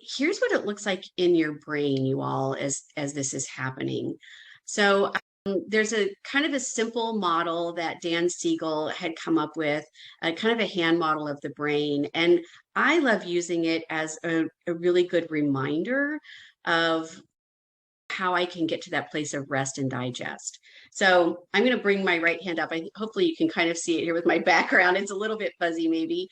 here's what it looks like in your brain, you all, as this is happening. So there's a kind of a simple model that Dan Siegel had come up with, kind of a hand model of the brain. And I love using it as a really good reminder of how I can get to that place of rest and digest. So I'm going to bring my right hand up. Hopefully you can kind of see it here with my background. It's a little bit fuzzy maybe.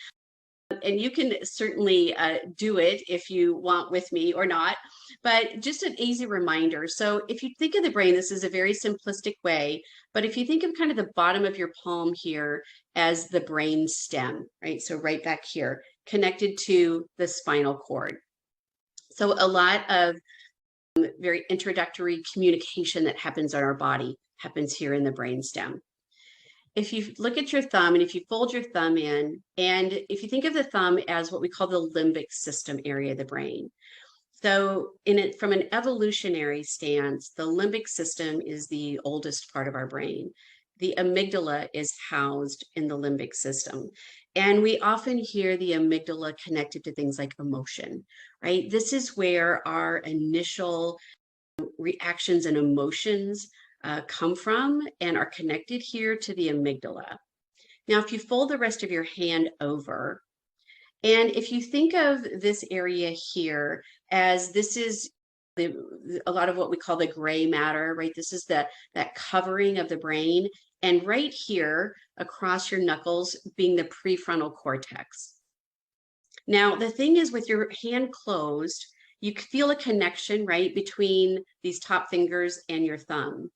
And you can certainly do it if you want with me or not, but just an easy reminder. So if you think of the brain, this is a very simplistic way, but if you think of kind of the bottom of your palm here as the brain stem, right? So right back here, connected to the spinal cord. So a lot of very introductory communication that happens on our body happens here in the brain stem. If you look at your thumb and if you fold your thumb in, and if you think of the thumb as what we call the limbic system area of the brain. So from an evolutionary stance, the limbic system is the oldest part of our brain. The amygdala is housed in the limbic system. And we often hear the amygdala connected to things like emotion, right? This is where our initial reactions and emotions come from and are connected here to the amygdala. Now, if you fold the rest of your hand over, and if you think of this area here as this is a lot of what we call the gray matter, right? This is that covering of the brain. And right here across your knuckles being the prefrontal cortex. Now, the thing is with your hand closed, you feel a connection, right, between these top fingers and your thumb.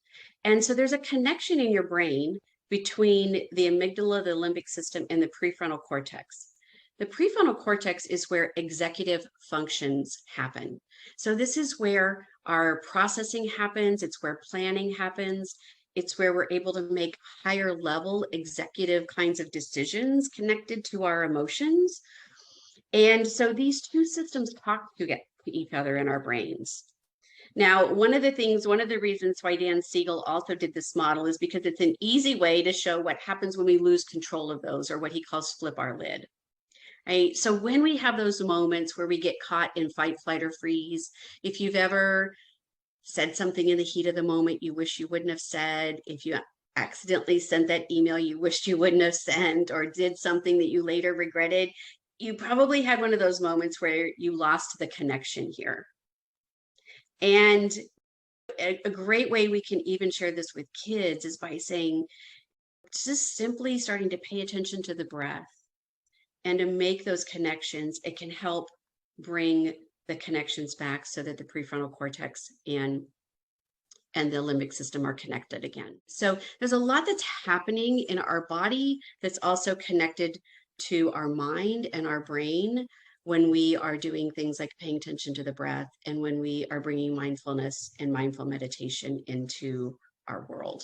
And so there's a connection in your brain between the amygdala, the limbic system, and the prefrontal cortex. The prefrontal cortex is where executive functions happen. So this is where our processing happens. It's where planning happens. It's where we're able to make higher level executive kinds of decisions connected to our emotions. And so these two systems talk to each other in our brains. Now, one of the reasons why Dan Siegel also did this model is because it's an easy way to show what happens when we lose control of those, or what he calls flip our lid. Right? So when we have those moments where we get caught in fight, flight, or freeze, if you've ever said something in the heat of the moment you wish you wouldn't have said, if you accidentally sent that email you wished you wouldn't have sent, or did something that you later regretted, you probably had one of those moments where you lost the connection here. And a great way we can even share this with kids is by saying, just simply starting to pay attention to the breath and to make those connections. It can help bring the connections back so that the prefrontal cortex and the limbic system are connected again. So there's a lot that's happening in our body that's also connected to our mind and our brain when we are doing things like paying attention to the breath and when we are bringing mindfulness and mindful meditation into our world.